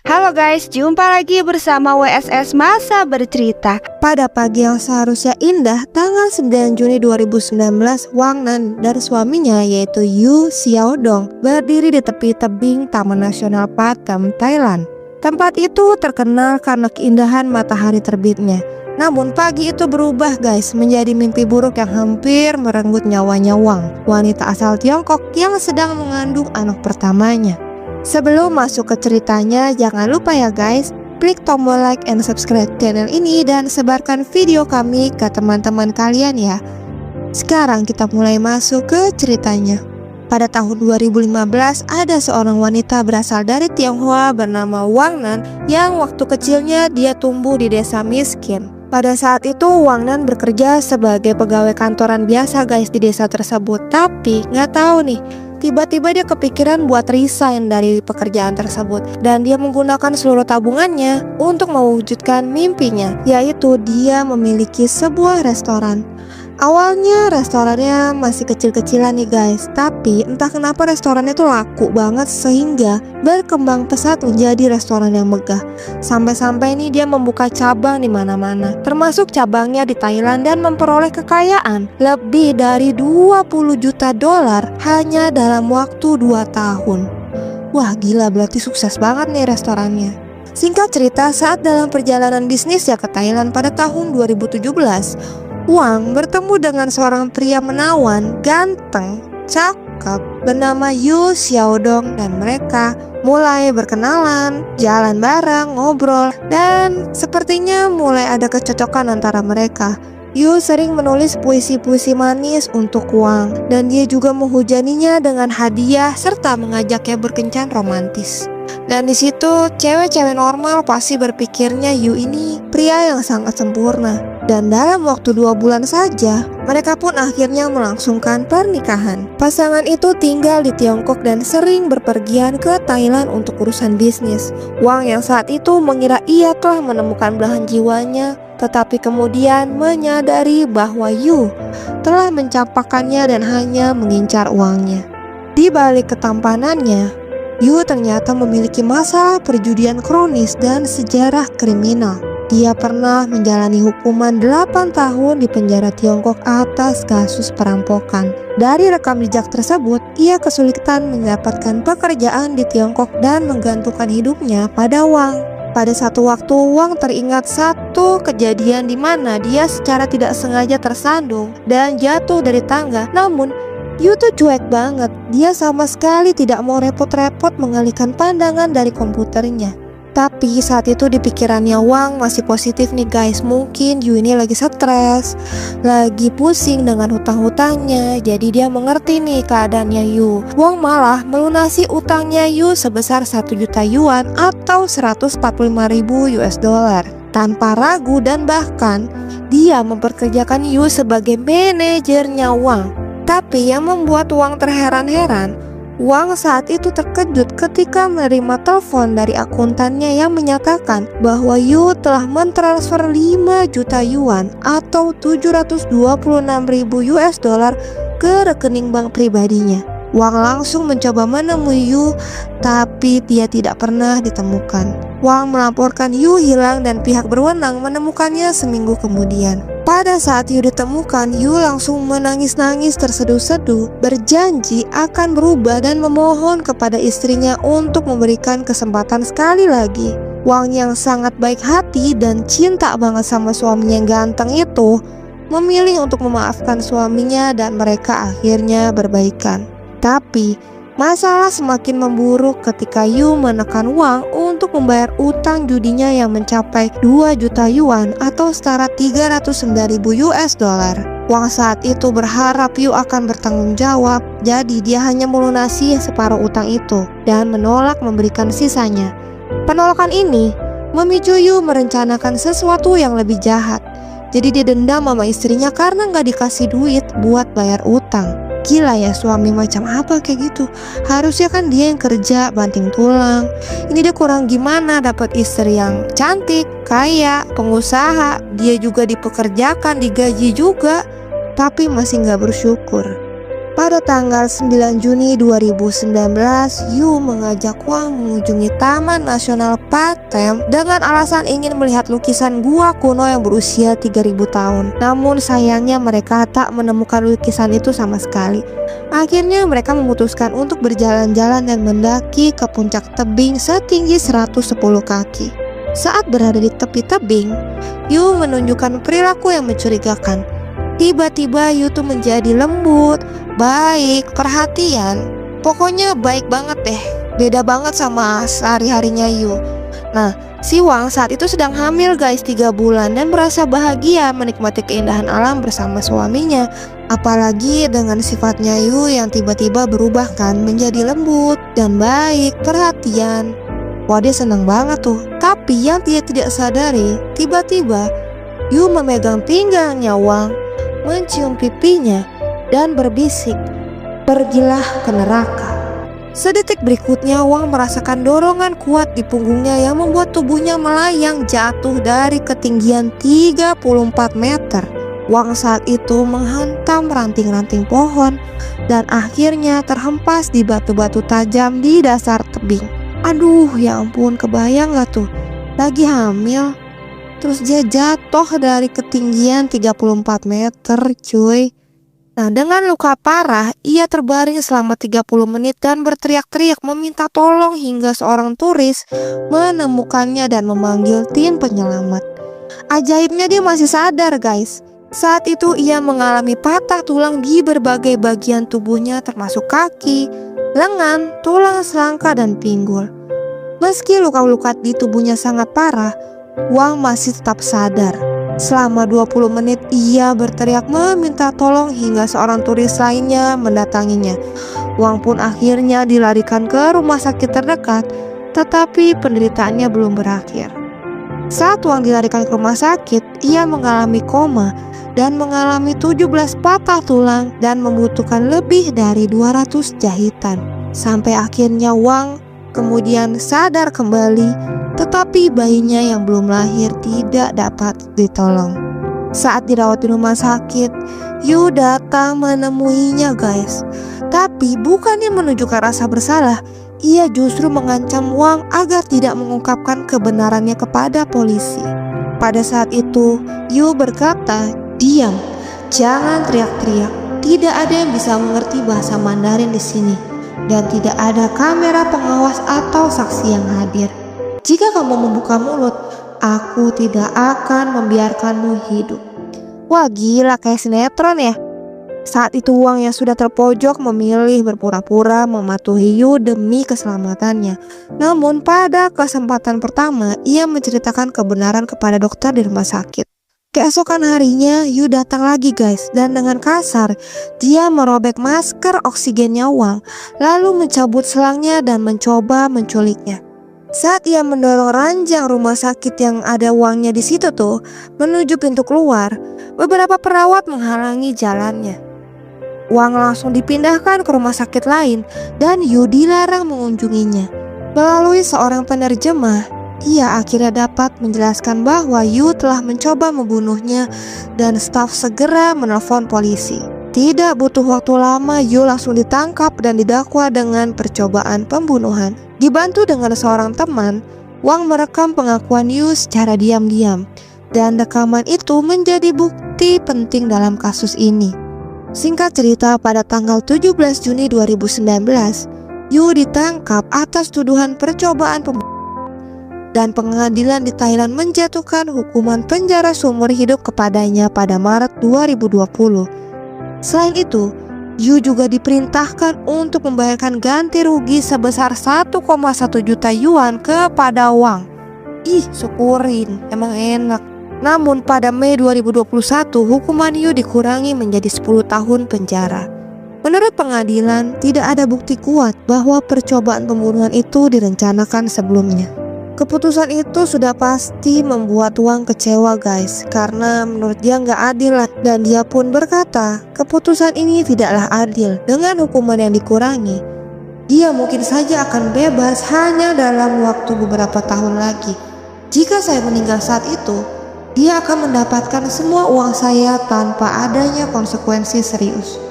Halo guys, jumpa lagi bersama WSS Masa Bercerita. Pada pagi yang seharusnya indah, tanggal 9 Juni 2019, Wang Nan dan suaminya yaitu Yu Xiaodong berdiri di tepi tebing Taman Nasional Pathum, Thailand. Tempat itu terkenal karena keindahan matahari terbitnya. Namun pagi itu berubah guys, menjadi mimpi buruk yang hampir merenggut nyawanya Wang, wanita asal Tiongkok yang sedang mengandung anak pertamanya. Sebelum masuk ke ceritanya, jangan lupa ya guys, klik tombol like and subscribe channel ini dan sebarkan video kami ke teman-teman kalian ya. Sekarang kita mulai masuk ke ceritanya. Pada tahun 2015, ada seorang wanita berasal dari Tionghoa bernama Wang Nan yang waktu kecilnya dia tumbuh di desa miskin. Pada saat itu Wang Nan bekerja sebagai pegawai kantoran biasa guys di desa tersebut. Tapi nggak tahu nih, tiba-tiba dia kepikiran buat resign dari pekerjaan tersebut. Dan dia menggunakan seluruh tabungannya untuk mewujudkan mimpinya, yaitu dia memiliki sebuah restoran. Awalnya restorannya masih kecil-kecilan nih guys, tapi entah kenapa restorannya tuh laku banget sehingga berkembang pesat menjadi restoran yang megah. Sampai-sampai nih dia membuka cabang di mana-mana, termasuk cabangnya di Thailand, dan memperoleh kekayaan lebih dari 20 juta dolar hanya dalam waktu 2 tahun. Wah gila, berarti sukses banget nih restorannya. Singkat cerita, saat dalam perjalanan bisnisnya ke Thailand pada tahun 2017, Wang bertemu dengan seorang pria menawan, ganteng, cakep bernama Yu Xiaodong, dan mereka mulai berkenalan, jalan bareng, ngobrol, dan sepertinya mulai ada kecocokan antara mereka. Yu sering menulis puisi-puisi manis untuk Wang, dan dia juga menghujaninya dengan hadiah serta mengajaknya berkencan romantis. Dan di situ cewek-cewek normal pasti berpikirnya Yu ini pria yang sangat sempurna. Dan dalam waktu 2 bulan saja, mereka pun akhirnya melangsungkan pernikahan. Pasangan itu tinggal di Tiongkok dan sering berpergian ke Thailand untuk urusan bisnis. Wang yang saat itu mengira ia telah menemukan belahan jiwanya, tetapi kemudian menyadari bahwa Yu telah mencampakkannya dan hanya mengincar uangnya. Di balik ketampanannya, Yu ternyata memiliki masalah perjudian kronis dan sejarah kriminal. Dia pernah menjalani hukuman 8 tahun di penjara Tiongkok atas kasus perampokan. Dari rekam jejak tersebut, ia kesulitan mendapatkan pekerjaan di Tiongkok dan menggantungkan hidupnya pada Wang. Pada satu waktu, Wang teringat satu kejadian di mana dia secara tidak sengaja tersandung dan jatuh dari tangga. Namun, Yu tuh cuek banget. Dia sama sekali tidak mau repot-repot mengalihkan pandangan dari komputernya. Tapi saat itu di pikirannya Wang masih positif nih guys. Mungkin Yu ini lagi stres, lagi pusing dengan hutang-hutangnya. Jadi dia mengerti nih keadaannya Yu. Wang malah melunasi utangnya Yu sebesar 1 juta yuan atau 145.000 US dollar tanpa ragu, dan bahkan dia memperkerjakan Yu sebagai manajernya Wang. Tapi yang membuat Wang terheran-heran, Wang saat itu terkejut ketika menerima telepon dari akuntannya yang menyatakan bahwa Yu telah mentransfer 5 juta yuan atau 726.000 US dollar ke rekening bank pribadinya. Wang langsung mencoba menemui Yu, tapi dia tidak pernah ditemukan. Wang melaporkan Yu hilang dan pihak berwenang menemukannya seminggu kemudian. Pada saat Yu ditemukan, Yu langsung menangis-nangis terseduh-seduh, berjanji akan berubah dan memohon kepada istrinya untuk memberikan kesempatan sekali lagi. Wang yang sangat baik hati dan cinta banget sama suaminya yang ganteng itu, memilih untuk memaafkan suaminya dan mereka akhirnya berbaikan. Tapi masalah semakin memburuk ketika Yu menekan Wang untuk membayar utang judinya yang mencapai 2 juta yuan atau setara 309.000 US dollar. Wang saat itu berharap Yu akan bertanggung jawab, jadi dia hanya melunasi separuh utang itu dan menolak memberikan sisanya. Penolakan ini memicu Yu merencanakan sesuatu yang lebih jahat. Jadi dia dendam sama istrinya karena gak dikasih duit buat bayar utang. Gila ya, suami macam apa kayak gitu. Harusnya kan dia yang kerja banting tulang. Ini dia kurang gimana dapat istri yang cantik, kaya, pengusaha. Dia juga dipekerjakan, digaji juga, tapi masih gak bersyukur. Pada tanggal 9 Juni 2019, Yu mengajak Wang mengunjungi Taman Nasional Patem dengan alasan ingin melihat lukisan gua kuno yang berusia 3000 tahun. Namun sayangnya mereka tak menemukan lukisan itu sama sekali. Akhirnya mereka memutuskan untuk berjalan-jalan dan mendaki ke puncak tebing setinggi 110 kaki. Saat berada di tepi tebing, Yu menunjukkan perilaku yang mencurigakan. Tiba-tiba Yu tuh menjadi lembut, baik, perhatian. Pokoknya baik banget deh. Beda banget sama sehari-harinya Yu. Nah, si Wang saat itu sedang hamil guys 3 bulan dan merasa bahagia menikmati keindahan alam bersama suaminya. Apalagi dengan sifatnya Yu yang tiba-tiba berubah kan menjadi lembut dan baik, perhatian. Wah, dia senang banget tuh. Tapi yang dia tidak sadari, tiba-tiba Yu memegang pinggangnya Wang, mencium pipinya, dan berbisik, "Pergilah ke neraka." Sedetik berikutnya Wang merasakan dorongan kuat di punggungnya yang membuat tubuhnya melayang jatuh dari ketinggian 34 meter. Wang saat itu menghantam ranting-ranting pohon dan akhirnya terhempas di batu-batu tajam di dasar tebing. Aduh, ya ampun, kebayang gak tuh? Lagi hamil, terus dia jatuh dari ketinggian 34 meter cuy. Nah, dengan luka parah, ia terbaring selama 30 menit dan berteriak-teriak meminta tolong hingga seorang turis menemukannya dan memanggil tim penyelamat. Ajaibnya dia masih sadar guys. Saat itu ia mengalami patah tulang di berbagai bagian tubuhnya termasuk kaki, lengan, tulang selangka, dan pinggul. Meski luka-luka di tubuhnya sangat parah, Wang masih tetap sadar. Selama 20 menit ia berteriak meminta tolong hingga seorang turis lainnya mendatanginya. Wang pun akhirnya dilarikan ke rumah sakit terdekat, tetapi penderitaannya belum berakhir. Saat Wang dilarikan ke rumah sakit, ia mengalami koma dan mengalami 17 patah tulang dan membutuhkan lebih dari 200 jahitan. Sampai akhirnya Wang kemudian sadar kembali, tetapi bayinya yang belum lahir tidak dapat ditolong. Saat dirawat di rumah sakit, Yu datang menemuinya guys. Tapi bukannya menunjukkan rasa bersalah, ia justru mengancam Wang agar tidak mengungkapkan kebenarannya kepada polisi. Pada saat itu, Yu berkata, "Diam, jangan teriak-teriak. Tidak ada yang bisa mengerti bahasa Mandarin di sini. Dan tidak ada kamera pengawas atau saksi yang hadir. Jika kamu membuka mulut, aku tidak akan membiarkanmu hidup." Wah, gila, kayak sinetron ya. Saat itu Wang yang sudah terpojok memilih berpura-pura mematuhi Yu demi keselamatannya. Namun pada kesempatan pertama, ia menceritakan kebenaran kepada dokter di rumah sakit. Keesokan harinya, Yu datang lagi guys, dan dengan kasar dia merobek masker oksigennya Wang, lalu mencabut selangnya dan mencoba menculiknya. Saat ia mendorong ranjang rumah sakit yang ada Wangnya di situ tuh menuju pintu keluar, beberapa perawat menghalangi jalannya. Wang langsung dipindahkan ke rumah sakit lain dan Yu dilarang mengunjunginya. Melalui seorang penerjemah, ia akhirnya dapat menjelaskan bahwa Yu telah mencoba membunuhnya dan staf segera menelpon polisi. Tidak butuh waktu lama, Yu langsung ditangkap dan didakwa dengan percobaan pembunuhan. Dibantu dengan seorang teman, Wang merekam pengakuan Yu secara diam-diam, dan rekaman itu menjadi bukti penting dalam kasus ini. Singkat cerita, pada tanggal 17 Juni 2019, Yu ditangkap atas tuduhan percobaan pembunuhan dan pengadilan di Thailand menjatuhkan hukuman penjara seumur hidup kepadanya pada Maret 2020. Selain itu, Yu juga diperintahkan untuk membayarkan ganti rugi sebesar 1,1 juta yuan kepada Wang. Ih, syukurin, emang enak. Namun pada Mei 2021, hukuman Yu dikurangi menjadi 10 tahun penjara. Menurut pengadilan, tidak ada bukti kuat bahwa percobaan pembunuhan itu direncanakan sebelumnya. Keputusan itu sudah pasti membuat Wang kecewa guys, karena menurut dia nggak adil lah. Dan dia pun berkata, keputusan ini tidaklah adil. Dengan hukuman yang dikurangi, dia mungkin saja akan bebas hanya dalam waktu beberapa tahun lagi. Jika saya meninggal saat itu, dia akan mendapatkan semua uang saya tanpa adanya konsekuensi serius.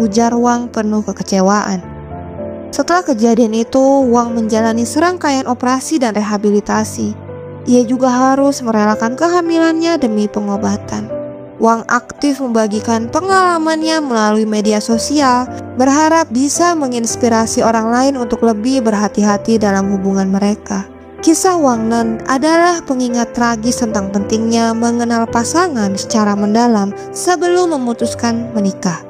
ujar Wang penuh kekecewaan. Setelah kejadian itu, Wang menjalani serangkaian operasi dan rehabilitasi. Ia juga harus merelakan kehamilannya demi pengobatan. Wang aktif membagikan pengalamannya melalui media sosial, berharap bisa menginspirasi orang lain untuk lebih berhati-hati dalam hubungan mereka. Kisah Wang Nan adalah pengingat tragis tentang pentingnya mengenal pasangan secara mendalam sebelum memutuskan menikah.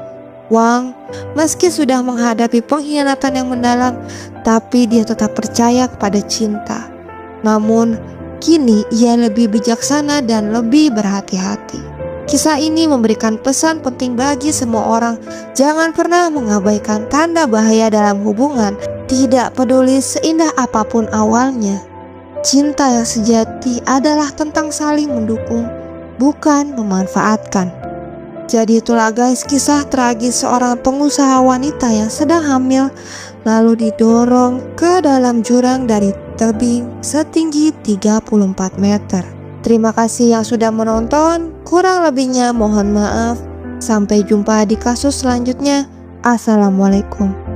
Wang, meski sudah menghadapi pengkhianatan yang mendalam, tapi dia tetap percaya kepada cinta. Namun, kini ia lebih bijaksana dan lebih berhati-hati. Kisah ini memberikan pesan penting bagi semua orang. Jangan pernah mengabaikan tanda bahaya dalam hubungan, tidak peduli seindah apapun awalnya. Cinta yang sejati adalah tentang saling mendukung, bukan memanfaatkan. Jadi itulah guys, kisah tragis seorang pengusaha wanita yang sedang hamil lalu didorong ke dalam jurang dari tebing setinggi 34 meter. Terima kasih yang sudah menonton, kurang lebihnya mohon maaf. Sampai jumpa di kasus selanjutnya. Assalamualaikum.